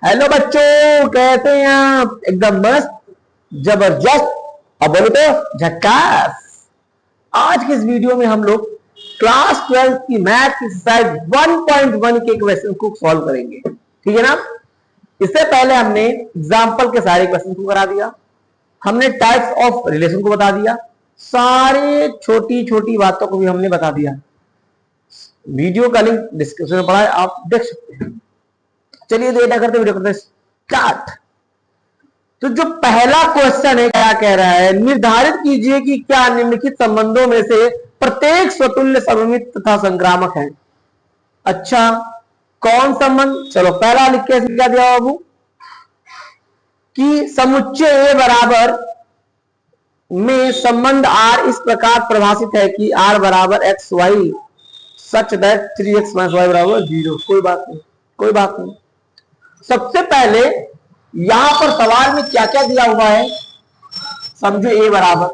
Hello बच्चों, कैसे हैं आप? एकदम मस्त, जबरदस्त और बोलो तो झक्कास। आज की इस वीडियो में हम लोग क्लास 12 की मैथ की एक्सरसाइज 1.1 के क्वेश्चन को सॉल्व करेंगे। ठीक है ना? इससे पहले हमने एग्जाम्पल के सारे क्वेश्चन को करा दिया, हमने टाइप्स ऑफ रिलेशन को बता दिया, सारे छोटी छोटी बातों को भी हमने बता दिया। वीडियो का लिंक डिस्क्रिप्शन में पड़ा है, आप देख सकते हैं। चलिए डेटा करते वीडियो करते स्टार्ट। तो जो पहला क्वेश्चन है क्या कह रहा है, निर्धारित कीजिए कि क्या निम्नलिखित संबंधों में से प्रत्येक स्वतुल्य सममित तथा संक्रामक है। अच्छा, कौन संबंध? चलो पहला लिख के क्या दिया बाबू कि समुच्चय ए बराबर में संबंध आर इस प्रकार प्रभाषित है कि आर बराबर x y such that 3x - y बराबर 0। कोई बात नहीं, कोई बात नहीं। सबसे पहले यहां पर सवाल में क्या क्या दिया हुआ है समझो। ए बराबर,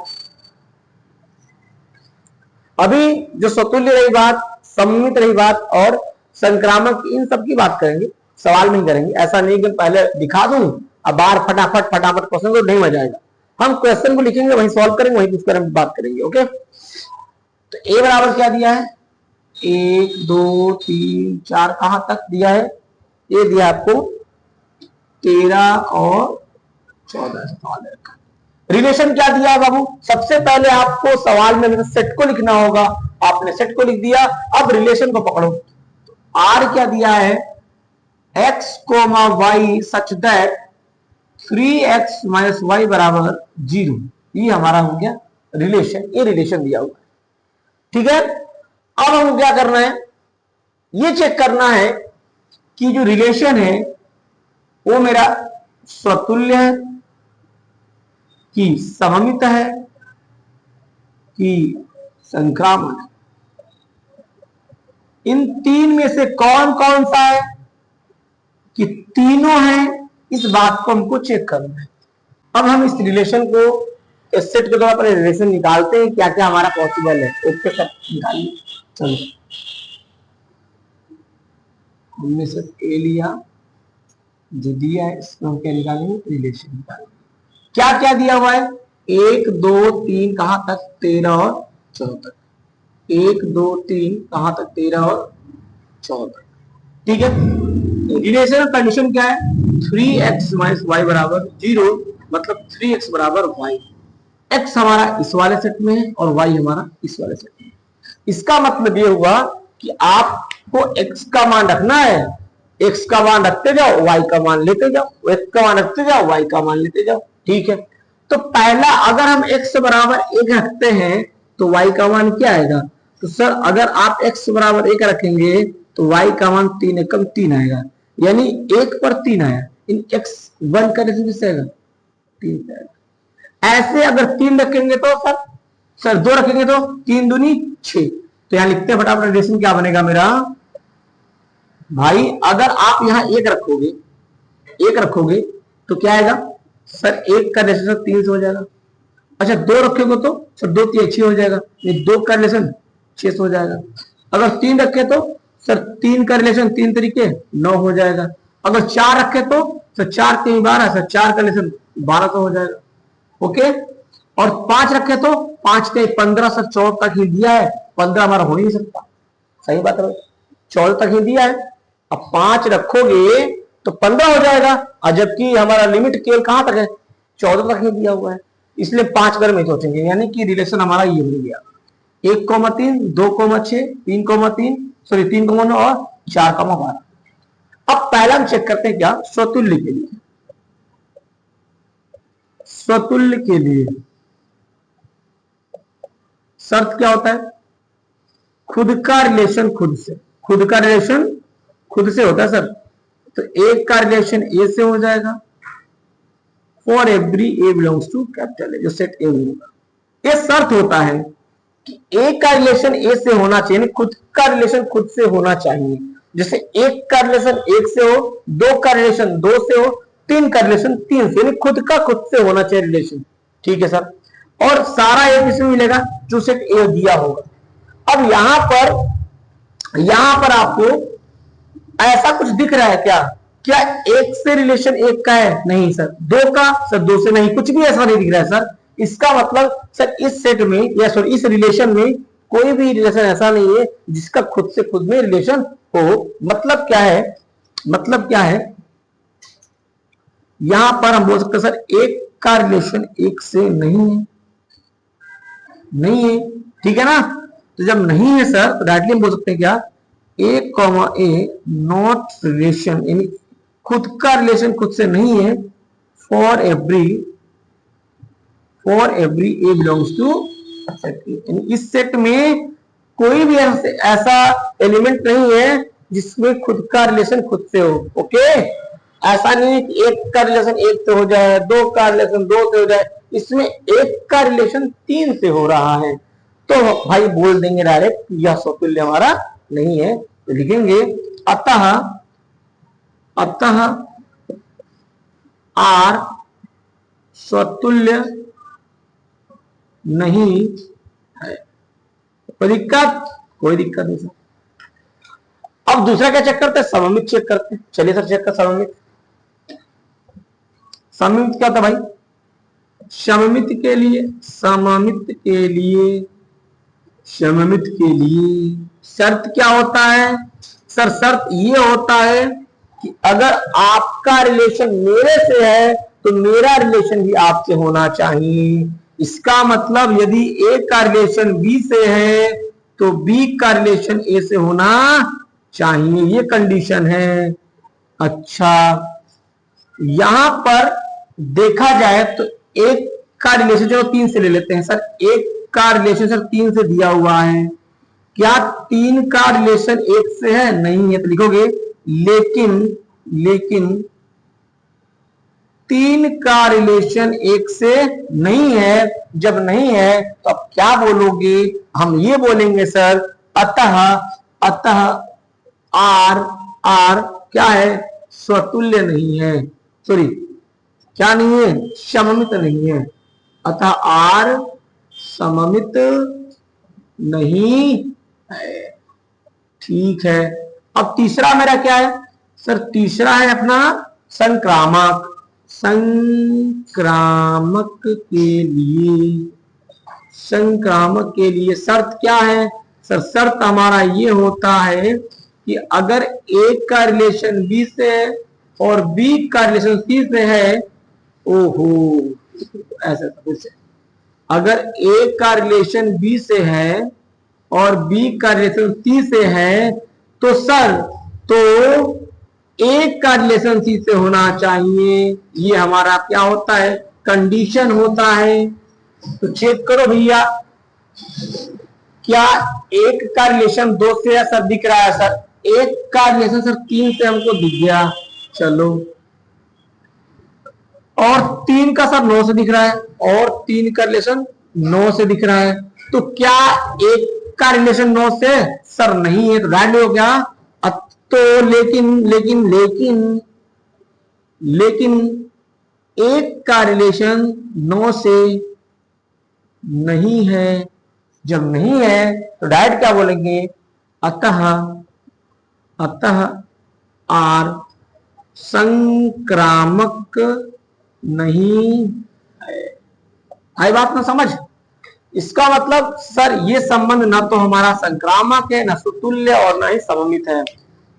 अभी जो स्वतुल्य रही बात, सममित रही बात और संक्रामक, इन सब की बात करेंगे, सवाल में ही करेंगे। ऐसा नहीं कि पहले दिखा दूं अब बार फटाफट क्वेश्चन को नहीं मजा आएगा। हम क्वेश्चन को लिखेंगे, वहीं सॉल्व करेंगे, वहीं कुछ करेंगे, बात करेंगे। ओके, तो ए बराबर क्या दिया है? 1 2 3 4 कहां तक दिया है? ये दिया आपको 13 और 14। रिलेशन क्या दिया है बाबू? सबसे पहले आपको सवाल में सेट को लिखना होगा, आपने सेट को लिख दिया। अब रिलेशन को पकड़ो। आर क्या दिया है? x, y such that 3x - y बराबर 0। ये हमारा हो गया रिलेशन, ये रिलेशन दिया हुआ है। ठीक है, अब हम क्या करना है, ये चेक करना है कि जो रिलेशन है वो मेरा स्वतुल्य है कि सममित है कि संक्रामक है। इन तीन में से कौन कौन सा है कि तीनों है, इस बात को हमको चेक करना है। अब हम इस रिलेशन को इस सेट के द्वारा पर रिलेशन निकालते हैं, क्या क्या हमारा पॉसिबल है। ओके सर, निकालिए। चलो, हमने सिर्फ ए लिया, जो दिया है इसको हम क्या निकालेंगे? रिलेशन निकालेंगे। क्या क्या दिया हुआ है? 1 2 3 कहां तक? 13 और 14 तक। 1 2 3 कहां तक? 13 और 14। ठीक है, रिलेशन कंडीशन क्या है? 3x - y बराबर 0, मतलब 3x बराबर y। x हमारा इस वाले सेट में है और y हमारा इस वाले सेट में। इसका मतलब ये हुआ कि आपको x का मान रखना है, x का मान रखते जाओ, y का मान लेते जाओ, x का मान रखते जाओ, y का मान लेते जाओ। ठीक है, तो पहला अगर हम x बराबर 1 रखते हैं तो y का मान क्या आएगा? तो सर अगर आप x बराबर 1 रखेंगे तो y का मान 3 एकम 3 आएगा, यानी 1 पर 3 आया। इन x 1 का रेशो किससे आएगा? 3 से आएगा। ऐसे अगर 3 रखेंगे तो सर 2 रखेंगे तो 3 दूनी 6। तो यहां लिखते हैं फटाफट, रिलेशन क्या बनेगा मेरा भाई? अगर आप यहां 1 रखोगे तो क्या आएगा सर? 1 का रिलेशन 3 से हो जाएगा। अच्छा, 2 रखोगे तो सर 2 3 6 हो जाएगा, ये 2 का रिलेशन 6 से हो जाएगा। अगर 3 रखे तो सर 3 का रिलेशन 3 तरीके 9 हो जाएगा। अगर 4 रखे तो सर 4 3 12, सर 4 का रिलेशन 12 तो हो जाएगा। ओके, और 5 रखे तो 5 3 15, सर 14 तक ही दिया है, 15 हमारा हो ही नहीं सकता। सही बात है, 14 तक ही दिया है। अब 5 रखोगे तो 15 हो जाएगा, और जबकि हमारा लिमिट केवल कहां तक है? 14 तक ही दिया हुआ है, इसलिए 5 बार में सोचेंगे। यानी कि रिलेशन हमारा ये बन गया 1,3 2,6 3,3 सॉरी 3,9 और 4,12। अब पहला हम चेक करते हैं क्या? स्वतुल्य के लिए। स्वतुल्य के लिए शर्त क्या होता है? खुद का रिलेशन खुद से, खुद का रिलेशन खुद से होता है सर। तो एक का रिलेशन ए से हो जाएगा for every A belongs to capital A, जो सेट ए होगा। ये शर्त होता है कि एक का रिलेशन ए से होना चाहिए, खुद का रिलेशन खुद से होना चाहिए। जैसे एक का रिलेशन 1 से हो, 2 का रिलेशन 2 से हो, 3 का रिलेशन 3 से, खुद का खुद से होना चाहिए रिलेशन। ठीक है सर, और सारा ए किसमें मिलेगा? जो सेट ए दिया होगा। अब यहां पर आपको ऐसा कुछ दिख रहा है क्या क्या एक से रिलेशन एक का है? नहीं सर। दो का? सर दो से नहीं, कुछ भी ऐसा नहीं दिख रहा है सर। इसका मतलब सर इस सेट में या सॉरी इस रिलेशन में कोई भी रिलेशन ऐसा नहीं है जिसका खुद से खुद में रिलेशन हो। मतलब क्या है, मतलब क्या है, यहां पर हम बोल सकते हैं सर एक का रिलेशन एक से नहीं है, नहीं है, ठीक है ना। तो जब नहीं है सर तो डायरेक्टली हम बोल सकते हैं क्या, A comma A not relation, यानी खुद का रिलेशन खुद से नहीं है for every A belongs to set. इस सेट में कोई भी ऐसा एलिमेंट नहीं है जिसमें खुद का रिलेशन खुद से हो। ओके, ऐसा नहीं है कि एक का रिलेशन एक से हो जाए, दो का रिलेशन दो से हो जाए, इसमें एक का रिलेशन तीन से हो रहा है। तो भाई बोल देंगे डायरेक्ट यह स्वतुल्य हमारा नहीं है। तो लिखेंगे अतः, अतः आर स्वतुल्य नहीं है। कोई दिक्कत? कोई दिक्कत नहीं सर। अब दूसरा क्या चेक करते हैं, सममित चेक करते हैं। चलिए सर चेक कर सममित। सममित क्या होता है भाई? सममित के लिए, सममित के लिए, सममित के लिए शर्त क्या होता है सर? शर्त ये होता है कि अगर आपका रिलेशन मेरे से है तो मेरा रिलेशन भी आपसे होना चाहिए। इसका मतलब यदि ए का रिलेशन बी से है तो बी का रिलेशन ए से होना चाहिए, ये कंडीशन है। अच्छा, यहां पर देखा जाए तो एक का रिलेशन जो तीन से ले लेते हैं सर, एक का रिलेशन सर तीन से दिया हुआ है। क्या तीन का रिलेशन एक से है? नहीं है। तो लिखोगे लेकिन, लेकिन तीन का रिलेशन एक से नहीं है। जब नहीं है तो अब क्या बोलोगे? हम ये बोलेंगे सर अतः, अतः आर, आर क्या है? स्वतुल्य नहीं है। सॉरी क्या नहीं है? सममित नहीं है। अतः आर सममित नहीं है। ठीक है। अब तीसरा मेरा क्या है सर? तीसरा है अपना संक्रामक। संक्रामक के लिए, संक्रामक के लिए शर्त क्या है सर? शर्त हमारा ये होता है कि अगर ए का रिलेशन बी से है और बी का रिलेशन सी से है, ओहो ऐसा फिर से, अगर ए का रिलेशन बी से है और बी का रिलेशन सी से है तो सर तो ए का रिलेशन सी से होना चाहिए। ये हमारा क्या होता है? कंडीशन होता है। तो चेक करो भैया, क्या एक का रिलेशन दो से या सर दिख रहा है? सर एक का रिलेशन सर तीन से हमको दिख गया, चलो। और तीन का सर नौ से दिख रहा है, और तीन का रिलेशन नौ से दिख रहा है। तो क्या एक का रिलेशन नौ से? सर नहीं है। तो डायरेक्ट हो गया तो लेकिन, लेकिन लेकिन लेकिन एक का रिलेशन नौ से नहीं है। जब नहीं है तो डायरेक्ट क्या बोलेंगे? अतः, अतः आर संक्रामक नहीं है। आई बात ना समझ? इसका मतलब सर ये संबंध ना तो हमारा संक्रामक है, ना सुतुल्य और ना ही सममित है।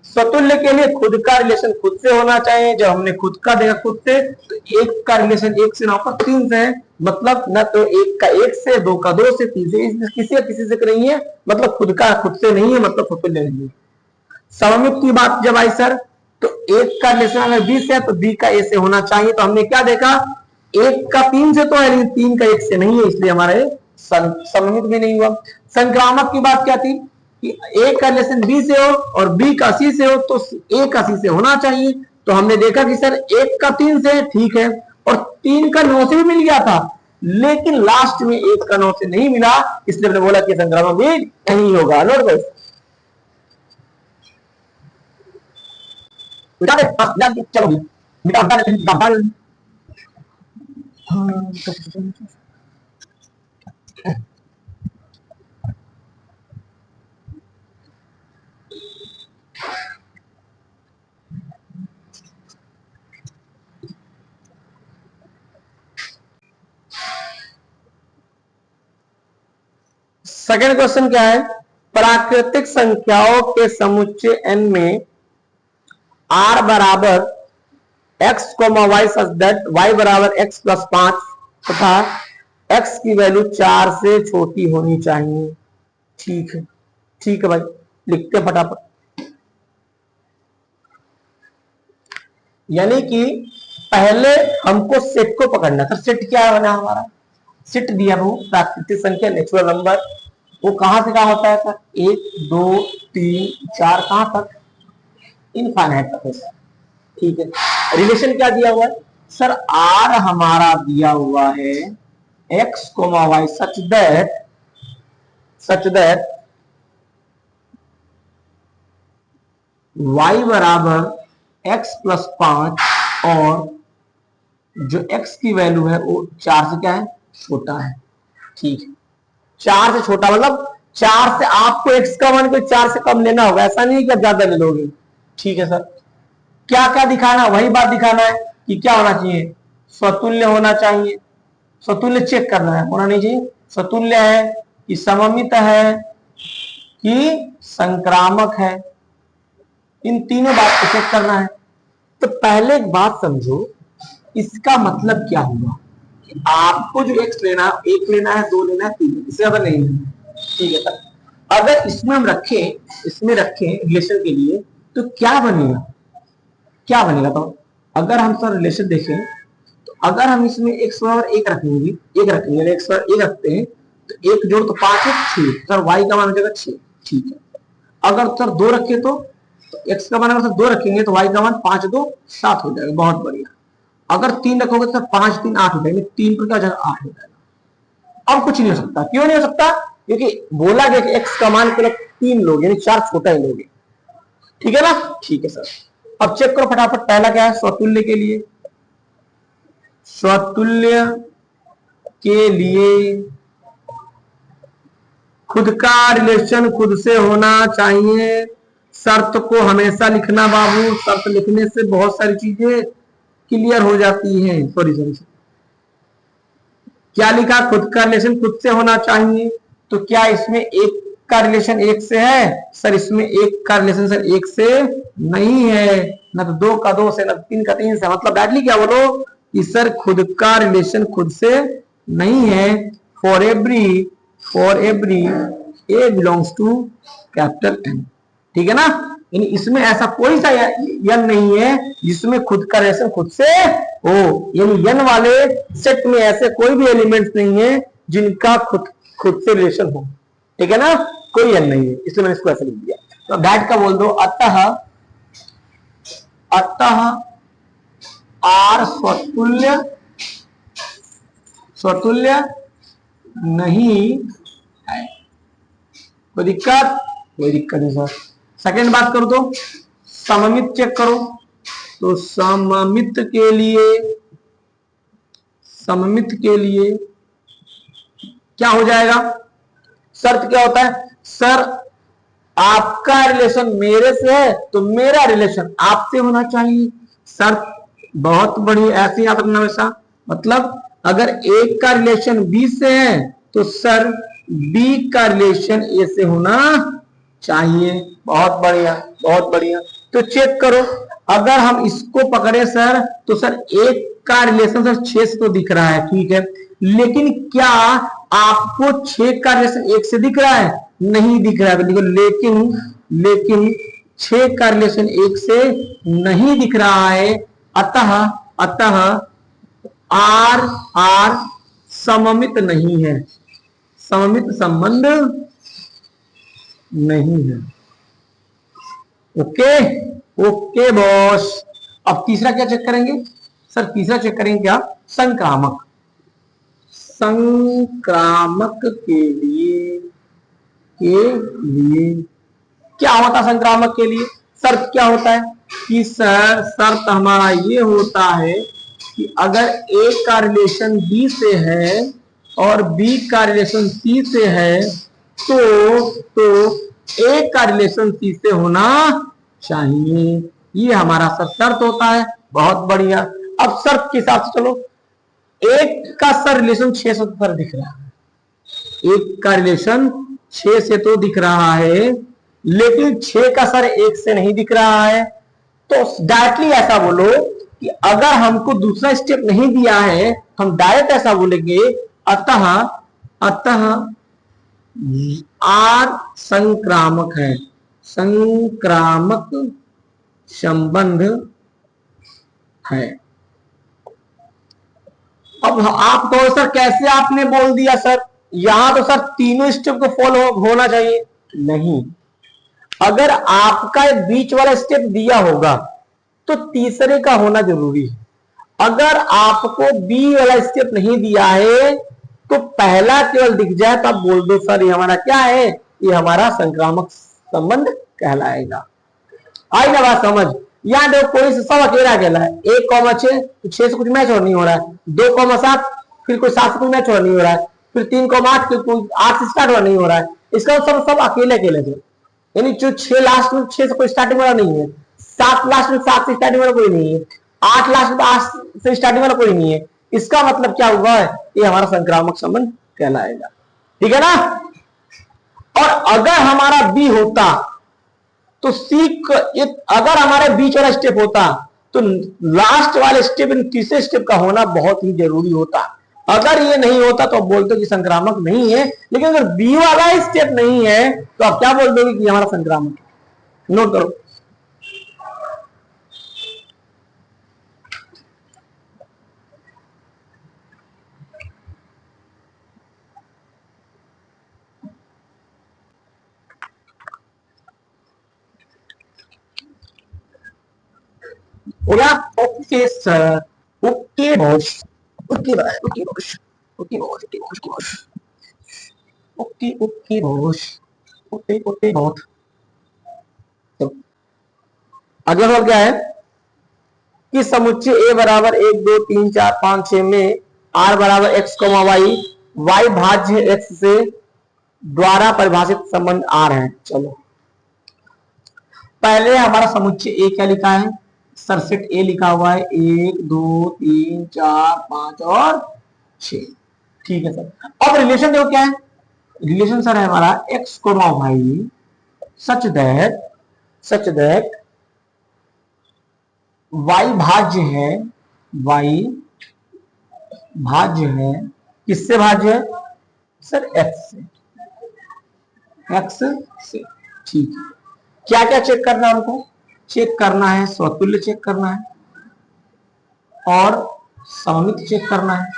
स्वतुल्य के लिए खुद का रिलेशन खुद से होना चाहिए। जब हमने खुद का देखा खुद से, तो एक का रिलेशन एक से ना पर तीन से है, मतलब ना तो एक का एक से, दो का दो से, तीन से किसी से नहीं है, मतलब खुद का खुद से नहीं है, मतलब स्वतुल्य नहीं है। सममित की बात जब आई सर, तो एक का रिलेशन अगर बी से है तो बी का ए से होना चाहिए। तो हमने क्या देखा? एक का तीन से तो है लेकिन तीन का एक से नहीं है, इसलिए हमारा सममित भी नहीं हुआ। संक्रामक की बात क्या थी कि ए का रिलेशन बी से हो और बी का सी से हो तो ए का सी से होना चाहिए। तो हमने देखा कि सर एक का तीन से ठीक है, और तीन का नौ से भी मिल गया था, लेकिन लास्ट में एक का नौ से नहीं मिला, इसलिए हमने बोला कि संक्रामक भी नहीं होगा। नोट करो। चलो सेकेंड क्वेश्चन क्या है, प्राकृतिक संख्याओं के समुच्चय n में r बराबर x, y such that y बराबर x प्लस 5 तथा x की वैल्यू 4 से छोटी होनी चाहिए। ठीक है, ठीक है भाई, लिखते फटाफट। यानी कि पहले हमको सेट को पकड़ना था। सेट क्या बना हमारा, सेट दिया वो प्राकृतिक संख्या नेचुरल नंबर, वो कहां से कहां होता है सर, 1 2 3 4 कहां तक, इनफाइनाइट तक है सर। ठीक है, रिलेशन क्या दिया हुआ है सर, आर हमारा दिया हुआ है x, y such that y बराबर x प्लस 5 और जो x की वैल्यू है वो 4 से क्या है, छोटा है। ठीक है, 4 से छोटा मतलब 4 से आपको x का मान को 4 से कम लेना होगा, ऐसा नहीं कि आप ज्यादा ले लोगे। ठीक है सर, क्या क्या दिखाना, वही बात दिखाना है कि क्या होना चाहिए, स्वतुल्य होना चाहिए। स्वतुल्य चेक करना है, होना नहीं चाहिए, स्वतुल्य है कि सममित है कि संक्रामक है, इन तीनों बात को चेक करना है। तो पहले एक बात समझो, इसका मतलब क्या हुआ कि आपको जो x लेना, 1 लेना है, 2 लेना है, 3, इससे ज्यादा नहीं लेना। ठीक है सर, अगर इसमें हम इसमें रखें रिलेशन के लिए तो क्या बनेगा, क्या बनेगा, तो अगर हम सर रिलेशन देखें तो अगर हम इसमें x बराबर 1 रखेंगे, 1 रखेंगे, x बराबर 1 रखते हैं तो 1 जोड़ तो 5 है, 6 सर, y का मान हो जाएगा 6। ठीक है, अगर सर 2 रखे तो x का मान अगर 2 रखेंगे तो y का मान 5 2 7 हो जाएगा, बहुत बढ़िया। अगर 3 रखोगे तो 5 3 8 हो जाएंगे, 3 पर क्या हो जाएगा, 8 हो जाएगा। अब कुछ नहीं हो सकता, क्यों नहीं हो सकता, क्योंकि बोला गया कि x का मान केवल 3 लोग यानी 4 छोटा ही लोगे। ठीक है ना, ठीक है सर। अब चेक करो फटाफट, पहला क्या है, स्वतुल्य के लिए, स्वतुल्य के लिए खुद का रिलेशन खुद से होना चाहिए। शर्त को हमेशा लिखना बाबू, शर्त लिखने से बहुत सारी चीजें क्लियर हो जाती हैं। सॉरी, क्या लिखा, खुद का रिलेशन खुद से होना चाहिए, तो क्या इसमें 1 का रिलेशन 1 से है सर, इसमें 1 का रिलेशन सर 1 से नहीं है, ना तो 2 का 2 से, ना 3 का 3 से। मतलब डायरेक्टली क्या बोलो कि सर खुद का रिलेशन खुद से नहीं है। For every A belongs to capital N. ठीक है ना, यानी इसमें ऐसा कोई सा यन नहीं है जिसमें खुद का रिलेशन खुद से हो, यानी यन वाले सेट में ऐसे कोई भी एलिमेंट्स नहीं है जिनका खुद से रिलेशन हो। ठीक है ना, कोई यन नहीं है, इसलिए मैंने इसको ऐसे लिख दिया। तो दैट का बोल दो, अतः आर स्वतुल्य नहीं है। कोई दिक्कत, कोई दिक्कत नहीं सर। सेकेंड बात करो तो सममित चेक करो, तो सममित के लिए क्या हो जाएगा, शर्त क्या होता है सर, आपका रिलेशन मेरे से है तो मेरा रिलेशन आपसे होना चाहिए। शर्त बहुत बड़ी, ऐसी याद रखना हमेशा। मतलब अगर एक का रिलेशन बी से है तो सर बी का रिलेशन ए से होना चाहिए। बहुत बढ़िया, बहुत बढ़िया। तो चेक करो, अगर हम इसको पकड़े सर तो सर 1 का रिलेशन सर 6 से तो दिख रहा है, ठीक है, लेकिन क्या आपको 6 का रिलेशन 1 से दिख रहा है, नहीं दिख रहा है। देखो लेकिन 6 का रिलेशन 1 से नहीं दिख रहा है, अतः आर सममित नहीं है, सममित संबंध नहीं है। Okay okay boss. अब तीसरा क्या चेक करेंगे सर, तीसरा चेक करेंगे क्या, संक्रामक के लिए क्या होता, संक्रामक के लिए शर्त क्या होता है कि सर शर्त हमारा ये होता है कि अगर ए का रिलेशन बी से है और बी का रिलेशन सी से है तो ए का रिलेशन सी से होना चाहिए। ये हमारा सर शर्त होता है। बहुत बढ़िया। अब शर्त के हिसाब से चलो, एक का सर रिलेशन 6 से पर दिख रहा है, एक का रिलेशन 6 से तो दिख रहा है, लेकिन 6 का सर 1 से नहीं दिख रहा है। तो डायरेक्टली ऐसा बोलो कि अगर हमको दूसरा स्टेप नहीं दिया है, हम डायरेक्ट ऐसा बोलेंगे अतः अतः आर संक्रामक है, संक्रामक संबंध है। अब आप कहो सर कैसे आपने बोल दिया सर, यहां तो सर तीनों स्टेप को फॉलो होना चाहिए। नहीं, अगर आपका बीच वाला स्टेप दिया होगा तो तीसरे का होना जरूरी है। अगर आपको बी वाला स्टेप नहीं दिया है तो पहला केवल दिख जाए तो आप बोल दो सर ये हमारा क्या है, ये हमारा संक्रामक संबंध कहलाएगा। आई ना बात समझ। यहां देखो कोई सब अकेला अकेला है, 1,6 तो 6 से कुछ मैच और नहीं हो रहा है, 2,7 फिर कोई 7 से कुछ मैच और नहीं हो रहा है, फिर 3,8 फिर कोई 8 से स्टार्ट और नहीं हो रहा है। इसका सब अकेले अकेले थे, यानी जो 6 लास्ट में 6 से कोई स्टार्टिंग वाला नहीं है, 7 लास्ट में 7 से स्टार्टिंग वाला कोई नहीं है, 8 लास्ट में 8 से स्टार्टिंग वाला कोई नहीं है। इसका मतलब क्या हुआ है, ये हमारा संक्रामक संबंध कहलाएगा। ठीक है ना। और अगर हमारा बी होता तो सी, अगर हमारे बीच वाला स्टेप होता तो लास्ट वाले स्टेप तीसरे स्टेप का होना बहुत ही जरूरी होता। अगर ये नहीं होता तो आप बोलते कि संक्रामक नहीं है, लेकिन अगर बी वाला स्टेप नहीं है तो आप क्या बोल दोगे कि हमारा संक्रामक है। नोट करो। हो गया। Okay sir, okay boss, okay boss, okay boss, okay boss, okay boss, okay boss, okay okay boss, okay okay boss. अगला सवाल क्या है कि समुच्चय ए बराबर 1 2 3 4 5 6 में आर बराबर एक्स कोमा वाई, वाई भाज्य एक्स से द्वारा परिभाषित संबंध आर है। चलो पहले हमारा समुच्चय ए क्या लिखा है, सर सेट ए लिखा हुआ है 1 2 3 4 5 और 6। ठीक है सर। अब रिलेशन देखो क्या है, रिलेशन सर है हमारा x comma y such that y भाज्य है, वाई भाज्य है, किससे भाज्य है सर, एक्स से, एक्स से। ठीक है। क्या क्या चेक करना है हमको, चेक करना है स्वतुल्य चेक करना है और सममित चेक करना है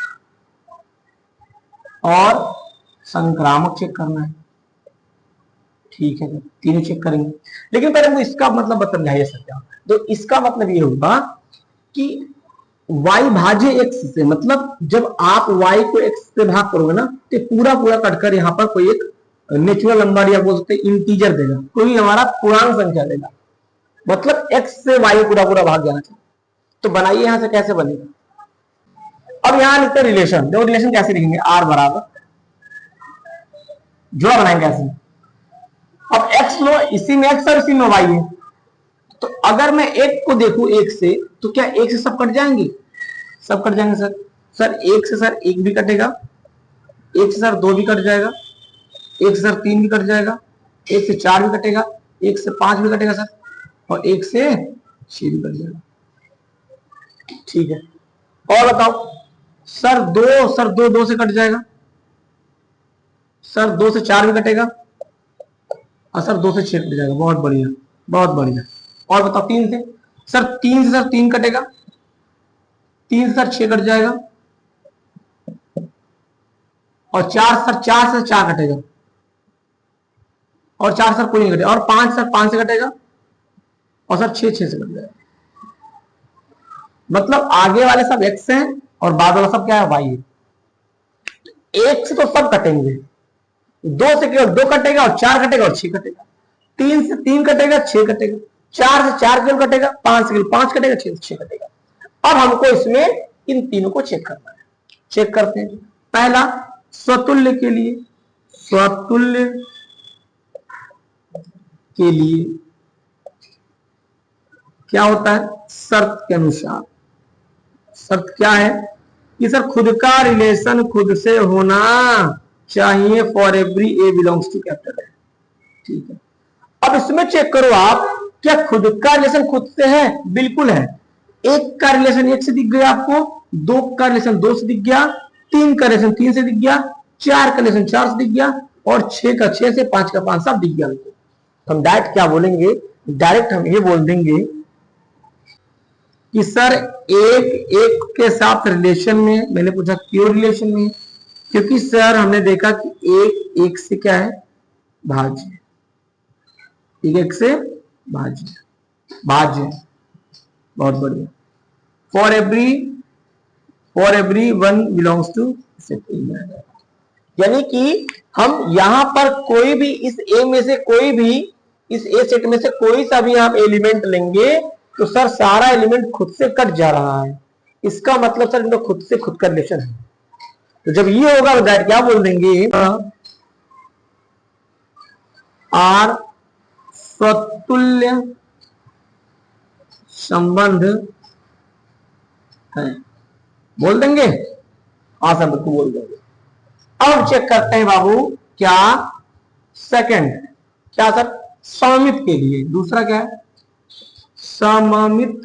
और संक्रामक चेक करना है। ठीक है, तीनों चेक करेंगे। लेकिन पहले मुझे इसका मतलब समझाइए सर क्या। तो इसका मतलब ये होगा कि y भाज्य x से, मतलब जब आप y को x से भाग करोगे ना तो पूरा पूरा कटकर यहाँ पर कोई एक नेचुरल नंबर या बोल सकते इंटीजर देगा, कोई हमारा पूर्णांक संख्या देगा, मतलब x से y पूरा पूरा भाग जाना चाहिए। तो बनाइए यहां से कैसे बनेगा। अब यहां लिखते रिलेशन, देखो रिलेशन कैसे लिखेंगे, r बराबर जोड़ा बनाएंगे कैसे। अब x लो, इसी में x और इसी में y है, तो अगर मैं एक को देखूं एक से तो क्या एक से सब कट जाएंगे, सब कट जाएंगे सर। सर एक से सर एक भी कटेगा, एक से सर दो भी कट जाएगा, एक से सर तीन भी कट जाएगा, एक से चार भी कटेगा, एक से पांच भी कटेगा सर, और एक से छह भी कट जाएगा। ठीक है। और बताओ सर दो से कट जाएगा, सर दो से चार भी कटेगा और सर दो से छह कट जाएगा। बहुत बढ़िया, बहुत बढ़िया। और बताओ तीन से सर तीन कटेगा, तीन से सर छह कट जाएगा, और चार से चार कटेगा, और चार सर कोई नहीं कटेगा, और पांच से कटेगा, और सर छह से कट जाएगा। मतलब आगे वाले सब एक्स हैं और बाद वाला सब क्या है, वाई है। एक से तो सब कटेंगे, दो से केवल दो कटेगा, और चार कटेगा और छह कटेगा, तीन से तीन कटेगा, छह कटेगा, चार से चार केवल कटेगा, पांच से केवल पांच कटेगा, छह से छह कटेगा। अब हमको इसमें इन तीनों को चेक करना है। चेक करते हैं। पहला स्वतुल्य के लिए, स्वतुल्य के लिए क्या होता है, शर्त के अनुसार। शर्त क्या है कि सर खुद का रिलेशन खुद से होना चाहिए for every A belongs to capital. ठीक है, अब इसमें चेक करो आप, क्या खुद का रिलेशन खुद से है? बिल्कुल है। एक का रिलेशन एक से दिख गया आपको, दो का रिलेशन दो से दिख गया, तीन का रिलेशन तीन से दिख गया, चार का रिलेशन चार से दिख गया, और छह का छह से, पांच का पांच सब दिख गया हमको। हम डायरेक्ट क्या बोलेंगे, डायरेक्ट हम ये बोल देंगे कि सर एक एक के साथ रिलेशन में, मैंने पूछा क्यों रिलेशन में, क्योंकि सर हमने देखा कि एक एक से क्या है, भाज्य, एक एक से भाज्य, भाज्य, बहुत बढ़िया। For every one belongs to set, यानी कि हम यहां पर कोई भी इस ए में से कोई भी, इस ए सेट में से कोई सा भी हम एलिमेंट लेंगे तो सर सारा एलिमेंट खुद से कट जा रहा है। इसका मतलब सर इनका खुद से खुद का रिलेशन है। तो जब ये होगा तो क्या बोल देंगे, आर स्वतुल्य संबंध है, बोल देंगे। हाँ सर बिल्कुल बोल देंगे। अब चेक करते हैं बाबू, क्या सेकंड, क्या सर सममित के लिए, दूसरा क्या है, सममित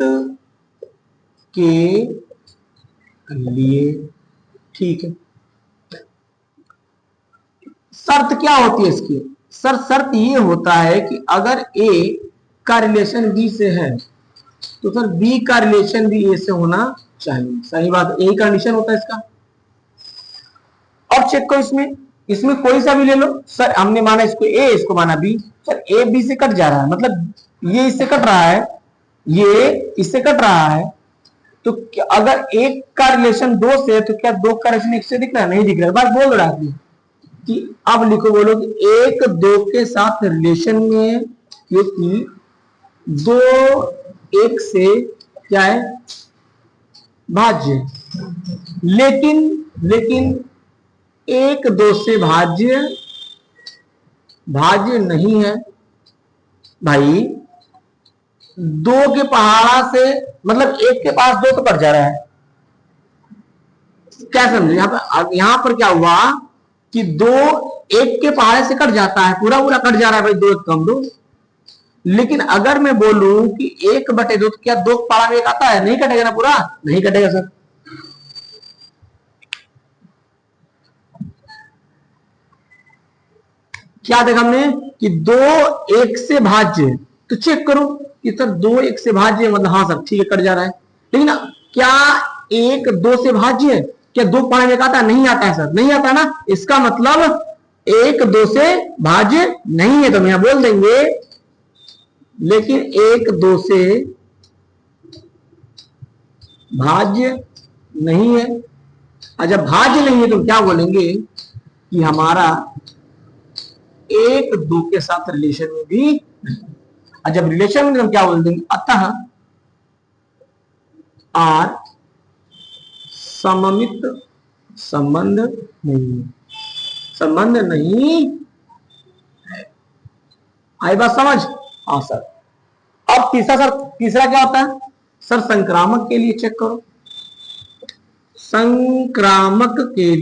के लिए। ठीक है, शर्त क्या होती है इसकी? सर शर्त ये होता है कि अगर ए का रिलेशन बी से है तो सर बी का रिलेशन भी ए से होना चाहिए। सही बात, ए कंडीशन होता है इसका। अब चेक करो इसमें, इसमें कोई सा भी ले लो सर, हमने माना इसको ए, इसको माना बी, सर ए बी से कट जा रहा है, मतलब ये इससे कट रहा है, ये इससे कट रहा है, तो अगर एक का रिलेशन दो से है तो क्या दो का रिलेशन एक से दिख रहा है? नहीं दिख रहा है। बात बोल रहा है कि अब लिखो, बोलो कि एक दो के साथ रिलेशन में, क्योंकि दो एक से क्या है, भाज्य, लेकिन एक दो से भाज्य नहीं है भाई। दो के पहाड़ा से, मतलब एक के पास दो तो कट जा रहा है। क्या समझे यहां पर क्या हुआ कि दो एक के पहाड़े से कट जाता है, पूरा पूरा कट जा रहा है भाई, दो कम दो। लेकिन अगर मैं बोलूं कि एक बटे दो, तो क्या दो पहाड़ा में एक आता है? नहीं कटेगा ना, पूरा नहीं कटेगा सर। क्या देखा हमने कि दो एक से भाज्य, तो चेक करो कि सर दो एक से भाज्य, मतलब हाँ सर ठीक है कट जा रहा है। लेकिन क्या एक दो से भाज्य है? क्या दो पहाड़े में आता है? नहीं आता है सर, नहीं आता ना। इसका मतलब एक दो से भाज्य नहीं है, तो हम यहां बोल देंगे, लेकिन एक दो से भाज्य नहीं है। और जब भाज्य नहीं है तो क्या बोलेंगे कि हमारा एक दो के साथ रिलेशन में भी, और जब रिलेशन में हम क्या बोल देंगे, अतः आर सममित संबंध नहीं, संबंध नहीं है। आई बात समझ? हाँ सर। अब तीसरा क्या होता है सर, संक्रामक के लिए चेक करो। संक्रामक के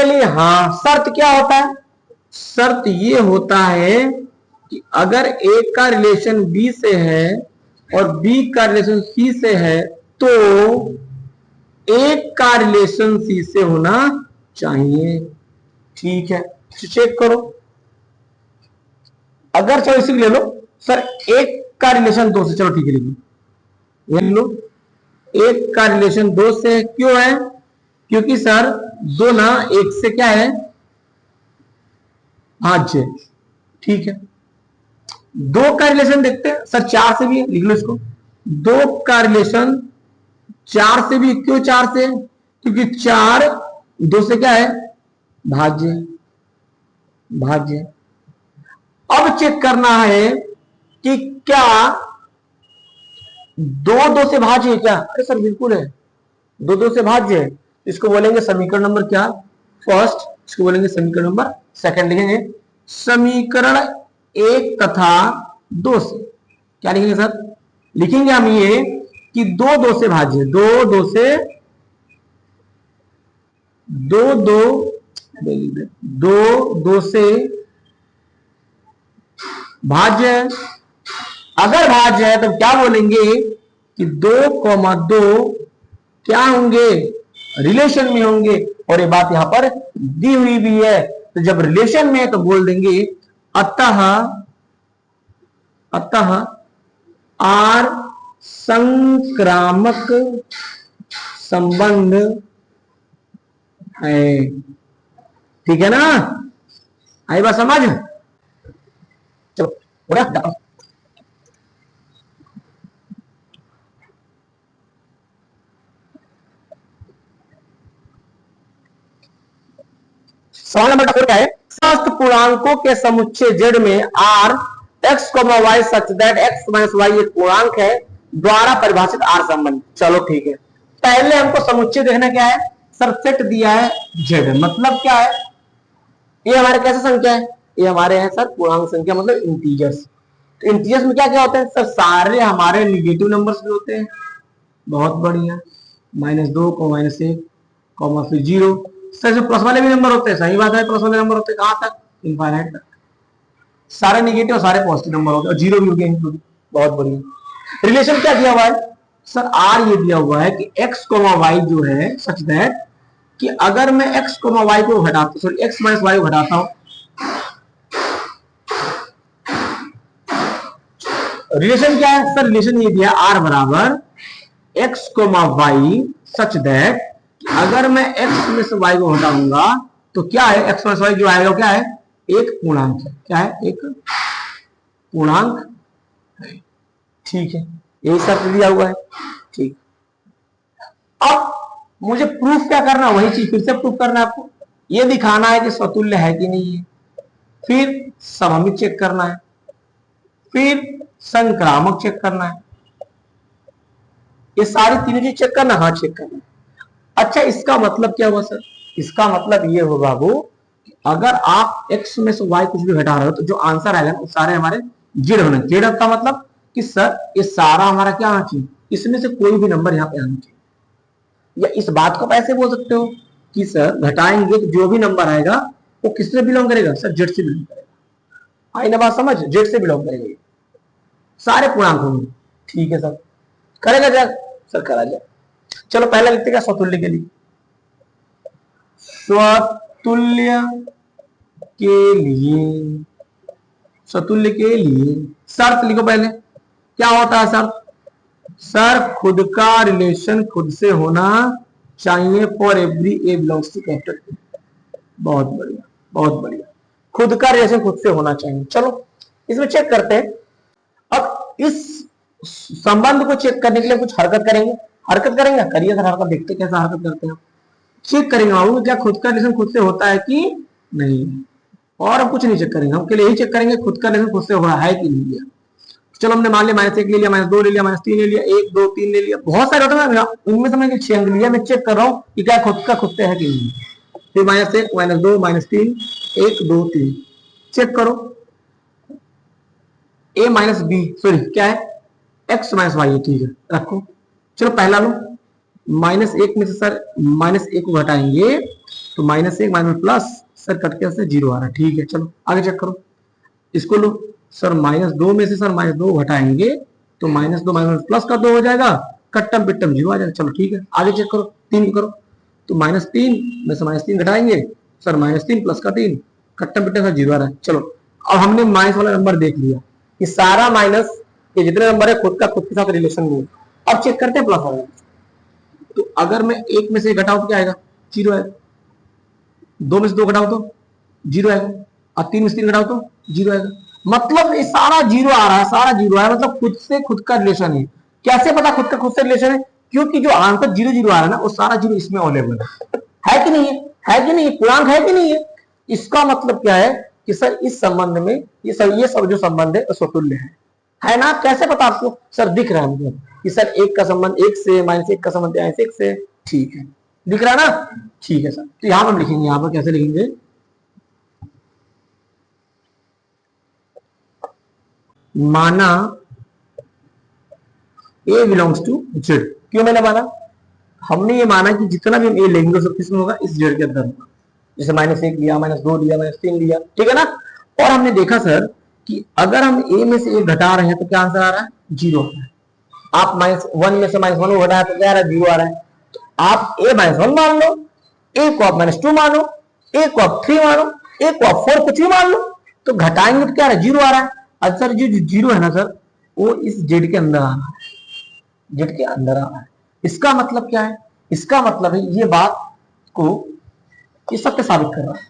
लिए हाँ, शर्त क्या होता है? शर्त ये होता है कि अगर एक का रिलेशन बी से है और बी का रिलेशन सी से है, तो एक का रिलेशन सी से होना चाहिए। ठीक है, चेक करो। अगर चलो इसी ले लो सर, एक का रिलेशन दो से, चलो ठीक है लिख लो, एक का रिलेशन दो से क्यों है? क्योंकि सर दो ना एक से क्या है, भाज्य। ठीक है, दो का रिलेशन देखते हैं सर, चार से भी लिख लो इसको। दो का रिलेशन चार से भी, क्यों चार से? क्योंकि चार दो से क्या है, भाज्य, भाज्य। अब चेक करना है कि क्या दो दो से भाज्य है क्या? अरे सर बिल्कुल है, दो दो से भाज्य है। इसको बोलेंगे समीकरण नंबर क्या, फर्स्ट। इसको बोलेंगे समीकरण नंबर सेकंड। लिखेंगे समीकरण एक तथा दो से, क्या लिखेंगे सर? लिखेंगे हम ये कि दो दो से भाज्य, दो दो से दो दो दो दो से भाज्य है। अगर भाज्य है तो क्या बोलेंगे कि 2,2 क्या होंगे, रिलेशन में होंगे। और ये बात यहां पर दी हुई भी है, तो जब रिलेशन में है तो बोल देंगे अतः अतः आर संक्रामक संबंध है। ठीक है ना, आई बात समझ। चलो बोला सवाल नंबर 4 क्या है, समस्त पूर्णांकों के समुच्चय जेड में R x y such that x minus y एक पूर्णांक है द्वारा परिभाषित आर संबंध। चलो ठीक है, पहले हमको समुच्चय देखना क्या है सर, सेट दिया है जेड, मतलब क्या है, ये हमारे कैसे संख्या है, ये हमारे हैं सर पूर्णांक संख्या, मतलब इंटीजर्स। तो इंटीजर्स में क्या क्या होते हैं सर, सारे हमारे निगेटिव नंबर्स भी होते हैं। बहुत बढ़िया, -2 -1 फिर 0। सर जो प्लस वाले भी नंबर होते हैं, सही बात है, प्लस वाले नंबर होते हैं कहां तक, इनफाइनाइट तक। सारे निगेटिव सारे पॉजिटिव नंबर होते हैं, और 0 भी हो गया इंक्लूड। बहुत बढ़िया। रिलेशन क्या दिया हुआ है सर, आर ये दिया हुआ है कि एक्स वाई जो है सच दैट कि अगर मैं एक्स वाई को घटाता, सॉरी एक्स माइनस वाई को घटाता हूं, रिलेशन क्या है सर, रिलेशन ये दिया आर बराबर एक्स वाई सच दैट अगर मैं एक्स में से वाई को हटाऊंगा तो क्या है, एक्स माइनस वाई जो आएगा क्या है, एक पूर्णांक है। क्या है, एक पूर्णांक है। ठीक है, यही शर्त दिया हुआ है। ठीक, अब मुझे प्रूफ क्या करना, वही चीज फिर से प्रूफ करना है आपको, ये दिखाना है कि स्वतुल्य है कि नहीं है, फिर सममित चेक करना है, फिर संक्रामक चेक करना है, ये सारी तीनों चीज चेक करना, हाँ चेक करना। अच्छा, इसका मतलब क्या हुआ सर, इसका मतलब ये होगा वो, अगर आप x में से y कुछ भी घटा रहे हो तो जो आंसर आएगा वो सारे हमारे जेड होने, जेड का मतलब कि सर ये सारा हमारा क्या आना चाहिए, इसमें से कोई भी नंबर यहाँ पे आना चाहिए। या इस बात को ऐसे बोल सकते हो कि सर घटाएंगे तो जो भी नंबर आएगा वो किससे बिलोंग करेगा सर, जेड से बिलोंग करेगा। आई ना बात समझ, जेड से बिलोंग करेगा, सारे पूर्णांक होंगे। ठीक है सर, करेगा क्या सर, करा जाए। चलो पहले लिखते क्या, स्वतुल्य के लिए, स्वतुल्य के लिए, स्वतुल्य के लिए शर्त लिखो पहले, क्या होता है शर्त, सर खुद का रिलेशन खुद से होना चाहिए for every A belongs to capital. बहुत बढ़िया, बहुत बढ़िया, खुद का रिलेशन खुद से होना चाहिए। चलो इसमें चेक करते हैं। अब इस संबंध को चेक करने के लिए कुछ हरकत करेंगे, हरकत करेंगे, करिए सर हरकत, देखते कैसा हरकत करते हैं। चेक करेंगे बाबू क्या खुद का रिलेशन खुद से होता है कि नहीं, और हम कुछ नहीं चेक करेंगे, हम के लिए यही चेक करेंगे खुद का रिलेशन खुद से हो रहा है कि नहीं है। चलो हमने मान लिया -1 ले लिया, -2 ले लिया, -3 ले लिया, 1 2 3 ले लिया, बहुत सारे होते हैं, उनमें से मैंने 6 अंक लिया, मैं चेक कर रहा हूँ कि क्या खुद का खुद से है कि नहीं। फिर -1 -2 -3 1 2 3 चेक करो, a माइनस बी, सॉरी क्या है, x माइनस वाई, ठीक है रखो। चलो पहला लो, -1 में से सर -1 को घटाएंगे तो -1 माइनस प्लस सर कट के से 0 आ रहा है। ठीक है, चलो आगे चेक करो, इसको लो सर, -2 में से सर -2 घटाएंगे तो -2 माइनस प्लस का 2 हो जाएगा, कट्टम पिट्टम 0 आ जाएगा। चलो ठीक है, आगे चेक करो, 3 करो, तो -3 में से -3 घटाएंगे सर -3 प्लस का 3, कट्टम पिट्टम सर 0 आ रहा है। चलो अब हमने माइनस वाला नंबर देख लिया कि सारा माइनस ये जितने नंबर है खुद का खुद के साथ रिलेशन में। अब चेक करते हैं प्लस वाला, तो अगर मैं 1 में से घटाऊं तो क्या आएगा, 0 आएगा, 2 में से 2 घटाओ तो 0 आएगा, और 3 में से 3 घटाओ तो 0 आएगा। मतलब ये सारा 0 आ रहा है, सारा 0 है, मतलब खुद से खुद का रिलेशन है। कैसे पता खुद का खुद से रिलेशन है, क्योंकि जो आंसर 0 0 आ रहा है ना वो सारा 0 इसमें अवेलेबल है कि नहीं है, है कि नहीं, पूर्णांक है कि नहीं है। इसका मतलब क्या है कि सर इस संबंध में ये सब जो संबंध है स्वतुल्य है ना। कैसे पता आपको सर, दिख रहा है मुझे कि सर 1 का संबंध 1 से, -1 का संबंध -1 से, ठीक है दिख रहा है ना। ठीक है सर, तो यहां पर लिखेंगे, यहां पर कैसे लिखेंगे, माना A बिलोंग्स टू जेड। क्यों मैंने माना, हमने ये माना कि जितना भी हम ए लेंगे सब किसमें होगा, इस जेड के अंदर होगा। जैसे -1 लिया, -2 लिया, -3 लिया, ठीक है ना। और हमने देखा सर कि अगर हम ए में से 1 घटा रहे हैं तो क्या आंसर आ रहा है, 0 आ रहा है। आप -1 में से -1 को घटाया तो क्या आ रहा है, 0 आ रहा है। तो आप a -1 मान लो, a को आप -2 मानो, a को आप 3 मानो, a को आप 4, कुछ भी मान लो, तो घटाएंगे तो क्या आ रहा है, 0 आ रहा है। अच्छा सर जो 0 है ना सर, वो इस जेड के अंदर आ रहा है, जेड के अंदर आ रहा है। इसका मतलब क्या है, इसका मतलब है ये बात को ये सत्य साबित कर रहा है।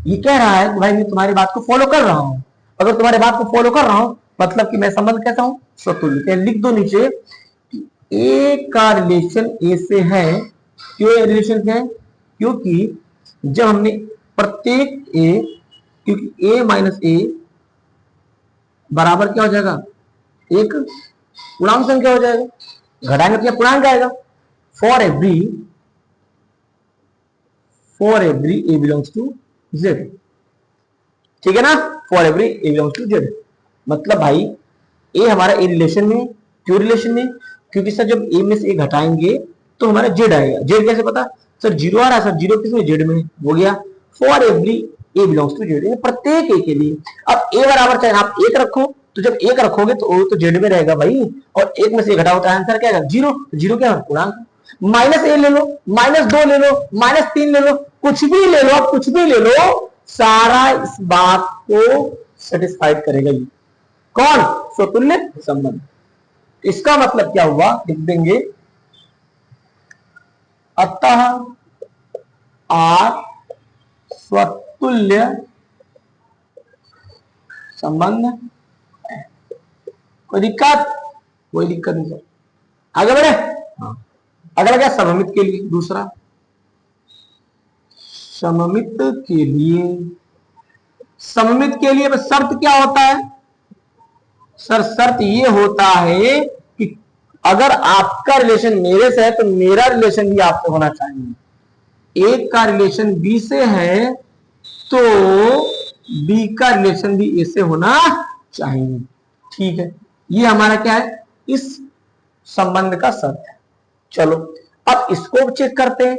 ये कह रहा है कि भाई मैं तुम्हारी बात को फॉलो कर रहा हूं। अगर तुम्हारी बात को फॉलो कर रहा हूं मतलब कि मैं संबंध कैसा हूं, स्वतुल्य। लिख दो नीचे, ए का रिलेशन ए से है। क्यों रिलेशन है, क्योंकि जब हमने प्रत्येक ए, क्योंकि ए माइनस ए बराबर क्या हो जाएगा, एक पूर्णांक संख्या हो जाएगा, घटाएंगे तो पूर्णांक आएगा। For every A belongs to Z, ठीक है ना, for every A belongs to Z. मतलब भाई ए हमारा ए रिलेशन में, क्यों रिलेशन में, क्योंकि सर जब ए में से ए घटाएंगे तो हमारा जेड आएगा। जेड कैसे पता सर, 0 आ रहा है सर, 0 किसमें, जेड में, हो गया। For every A belongs to Z, प्रत्येक ए के लिए। अब ए बराबर चाहे आप 1 रखो, तो जब 1 रखोगे तो ओ तो जेड में रहेगा भाई, और 1 में से घटाओ तो आंसर क्या आएगा, 0। 0 क्या है, पूर्णांक। -a ले लो, -2 ले लो, -3 ले लो, कुछ भी ले लो, आप कुछ भी ले लो, सारा इस बात को सेटिस्फाइड करेगा। ये कौन, स्वतुल्य संबंध। इसका मतलब क्या हुआ, लिख देंगे, अतः आर स्वतुल्य संबंध। कोई दिक्कत, कोई दिक्कत नहीं सर, आगे बढ़े। हाँ, अगला क्या, सममित के लिए। दूसरा, सममित के लिए, सममित के लिए शर्त क्या होता है सर, शर्त ये होता है कि अगर आपका रिलेशन मेरे से है तो मेरा रिलेशन भी आपसे होना चाहिए। ए का रिलेशन बी से है तो बी का रिलेशन भी ए से होना चाहिए, ठीक है। ये हमारा क्या है, इस संबंध का शर्त है। चलो अब इसको चेक करते हैं,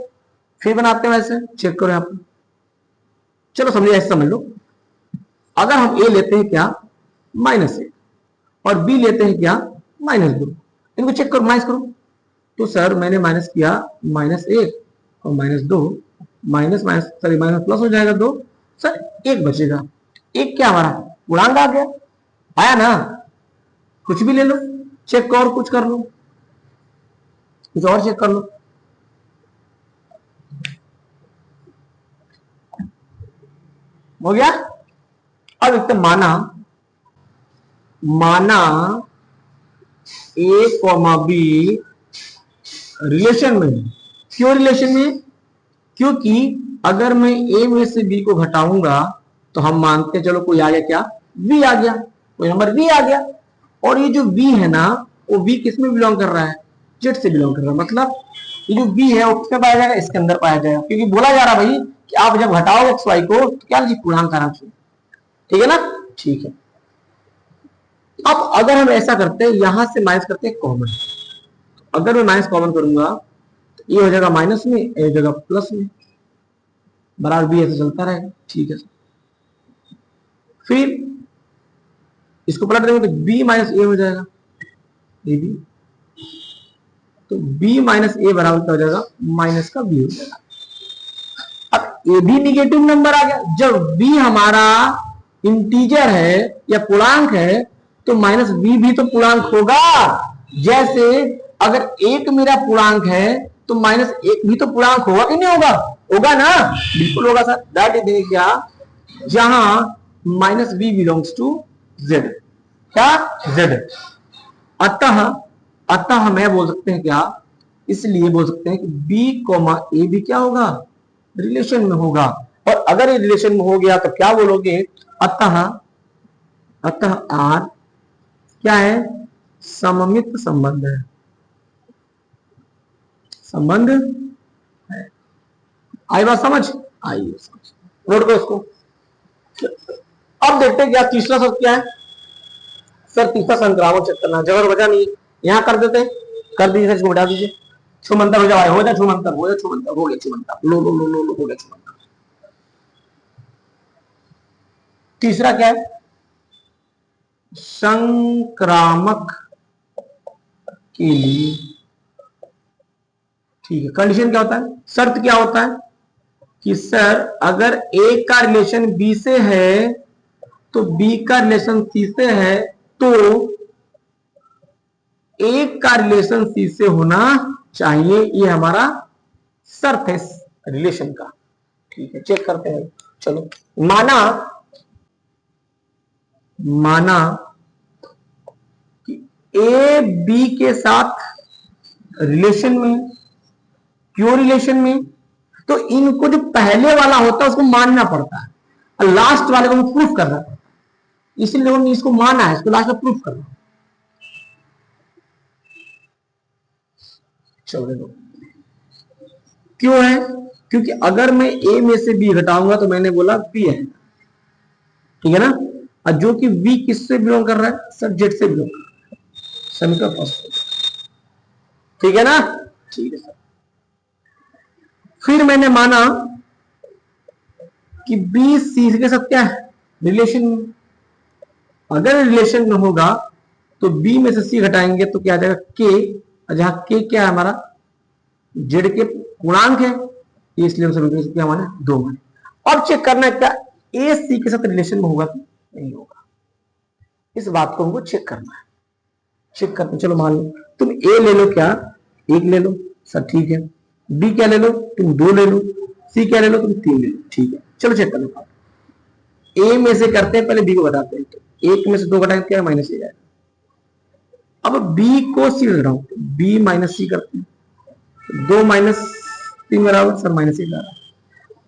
फिर बनाते हैं वैसे, चेक करो यहां पर। चलो समझिए, ऐसे समझ लो, अगर हम ए लेते हैं क्या, -1, और बी लेते हैं क्या, -2, इनको चेक करो, माइनस करो। तो सर मैंने माइनस किया, -1 और -2, minus minus sorry minus plus हो जाएगा 2, सर 1 बचेगा। 1 क्या हमारा पूर्णांक आ गया, आया ना। कुछ भी ले लो, चेक और कुछ कर लो, कुछ और चेक कर लो। हो गया। अब एक माना ए कॉमा बी रिलेशन में। क्यों रिलेशन में, क्योंकि अगर मैं ए में से बी को घटाऊंगा तो हम मानते चलो कोई आ गया क्या, बी आ गया, कोई नंबर बी आ गया। और ये जो बी है ना, वो बी किस में बिलोंग कर रहा है, जेड से बिलोंग कर रहा है। मतलब ये जो बी है वो किसमें पाया जाएगा, इसके अंदर पाया जाएगा, क्योंकि बोला जा रहा है भाई कि आप जब घटाओगे एक्स वाई को तो क्या पूर्णांक आना चाहिए, ठीक है ना, ठीक है। अब अगर हम ऐसा करते हैं, यहां से माइनस करते हैं कॉमन, अगर मैं माइनस कॉमन करूंगा तो ये हो जाएगा माइनस में, ए हो जाएगा प्लस में, बराबर बी ऐसे चलता रहेगा, ठीक है। फिर इसको पलट देंगे तो बी माइनस ए हो जाएगा, ए बी, तो बी माइनस ए बराबर क्या हो जाएगा, माइनस का बी हो जाएगा। अब ए भी निगेटिव नंबर आ गया, जब बी हमारा इंटीजर है या पूर्णांक है तो माइनस बी भी तो पूर्णांक होगा। जैसे अगर 1 मेरा पूर्णांक है तो -1 भी तो पूर्णांक होगा कि नहीं होगा, होगा ना, बिल्कुल होगा सर। दैट इज क्या, जहां -b बिलोंग्स टू z, क्या z। अतः मैं बोल सकते हैं क्या, इसलिए बोल सकते हैं कि b, a भी क्या होगा, रिलेशन में होगा। और अगर ये रिलेशन में हो गया तो क्या बोलोगे, अतः आर क्या है, सममित संबंध है, संबंध है। आई बात समझ, आई समझ, नोट करो इसको। अब देखते हैं क्या तीसरा शब्द क्या है सर, तीसरा संक्रामक चेक करना, जगह वजह नहीं, यहां कर देते, कर दीजिए, इसको हटा दीजिए, छुमंतर हो जाए, हो जाए छुमंतर, हो जाए छुमंतर, हो गया छुमंतर, लो लो लो लो लो, हो गया छुमंतर। तीसरा क्या है? संक्रामक के लिए, ठीक है। कंडीशन क्या होता है, शर्त क्या होता है कि सर अगर ए का रिलेशन बी से है तो बी का रिलेशन सी से है, तो ए का रिलेशन सी से होना चाहिए, ये हमारा शर्त है रिलेशन का। ठीक है, चेक करते हैं। चलो, माना माना कि ए बी के साथ रिलेशन में, क्यों रिलेशन में, तो इनको जो पहले वाला होता है उसको मानना पड़ता है, और लास्ट वाले को प्रूफ करना पड़ता है। इसलिए लोगों ने इसको माना है, इसको लास्ट में प्रूफ करना। चलो देखो क्यों है, क्योंकि अगर मैं ए में से बी घटाऊंगा तो मैंने बोला बी है, ठीक है ना, और जो कि बी किससे बिलोंग कर रहा है, सर जेड से बिलोंग कर रहा है, समीकरण फर्स्ट, ठीक है ना, ठीक है सर। फिर मैंने माना कि बी सी के साथ क्या है, रिलेशन में। अगर रिलेशन में होगा तो बी में से सी घटाएंगे तो क्या आ जाएगा, के, जहां के क्या है हमारा, जेड के पूर्णांक है, इसलिए हम समीकरण क्या माने, 2 माने। अब चेक करना है क्या ए सी के साथ रिलेशन में होगा कि नहीं होगा, इस बात को हमको चेक करना है। चेक करते, चलो मान लो तुम ए ले लो, क्या 1 ले लो सर, ठीक है। बी क्या ले लो, तुम 2 ले लो। सी क्या ले लो, तुम 3 ले लो, ठीक है। चलो चेक कर लो, ए में से करते हैं, पहले बी को बताते हैं। तो 1 में से 2 घटाएंगे क्या, माइनस हो जाएगा। अब बी को सी घटाओ, बी माइनस सी करते हैं, 2 माइनस 3 बराबर सर माइनस 1 आ रहा है।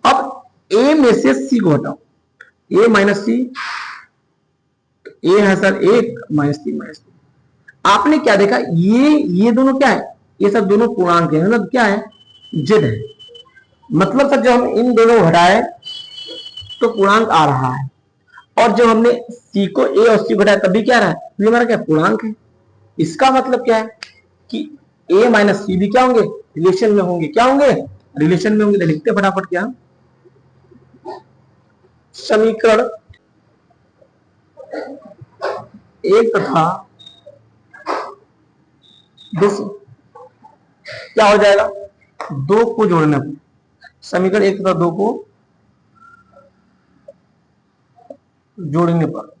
अब ए में से सी को हटाओ, ए माइनस सी, ए है सर 1 माइनस 3 माइनस 3। आपने क्या देखा, ये दोनों क्या है, ये सब दोनों पूर्णांक है, मतलब क्या है, जेड है। मतलब सर जब हम इन दोनों घटाए तो पूर्णांक आ रहा है, और जब हमने सी को ए और सी घटाया तब भी क्या रहा है, ये हमारा क्या पूर्णांक है। इसका मतलब क्या है कि ए माइनस सी भी क्या होंगे, रिलेशन में होंगे, क्या होंगे, रिलेशन में होंगे। तो लिखते फटाफट क्या, समीकरण 1 तथा 2 क्या हो जाएगा, 2 को जोड़ने पर, समीकरण 1 तथा 2 को जोड़ने पर,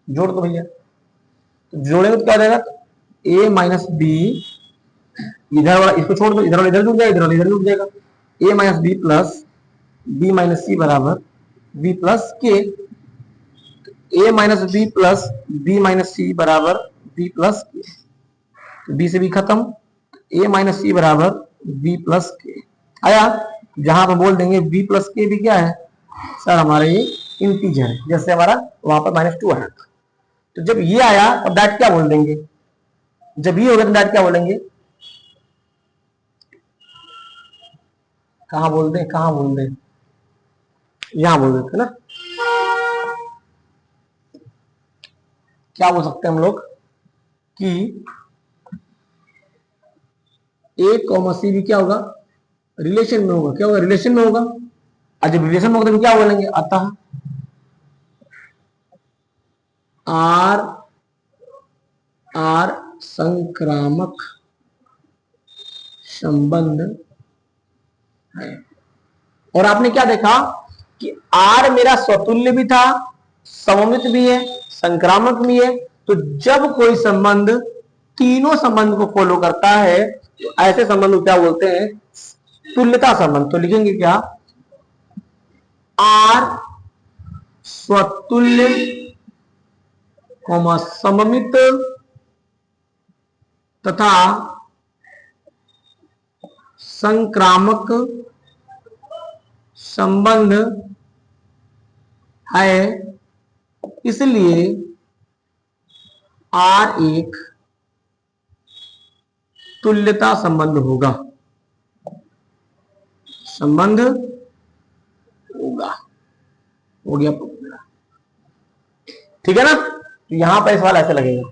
जोड़ दो भैया, तो जोड़ेंगे तो क्या हो जाएगा, ए माइनस बी, इधर वाला इसको छोड़ दो, इधर वाला इधर जुड़ जाएगा, इधर वाला इधर जुड़ जाएगा। A minus B plus B minus C बराबर B plus K. A minus B plus B minus C बराबर बी प्लस के, तो बी से बी खत्म, ए माइनस सी बराबर बी प्लस के आया। जहां पर बोल देंगे बी प्लस के भी क्या है सर, हमारे ये इंटीजर है, जैसे हमारा वहां पर -2 आया था। तो जब ये आया तब दैट क्या बोल देंगे, जब ये होगा तो दैट क्या बोलेंगे, कहां बोल दे, कहां बोल दे, यहां बोल देते ना। क्या बोल सकते हैं हम लोग कि ए कॉमा सी भी क्या होगा, रिलेशन में होगा, क्या होगा, रिलेशन में होगा। और जब रिलेशन में होगा तो क्या बोलेंगे, अतः आर आर संक्रामक संबंध है। और आपने क्या देखा कि आर मेरा स्वतुल्य भी था, सममित भी है, संक्रामक भी है। तो जब कोई संबंध तीनों संबंध को फॉलो करता है तो ऐसे संबंध को क्या बोलते हैं, तुल्यता संबंध। तो लिखेंगे क्या, आर स्वतुल्य सममित तथा संक्रामक संबंध है, इसलिए आर एक तुल्यता संबंध होगा, संबंध होगा, हो गया, ठीक है ना। तो यहां पर सवाल ऐसे लगेगा,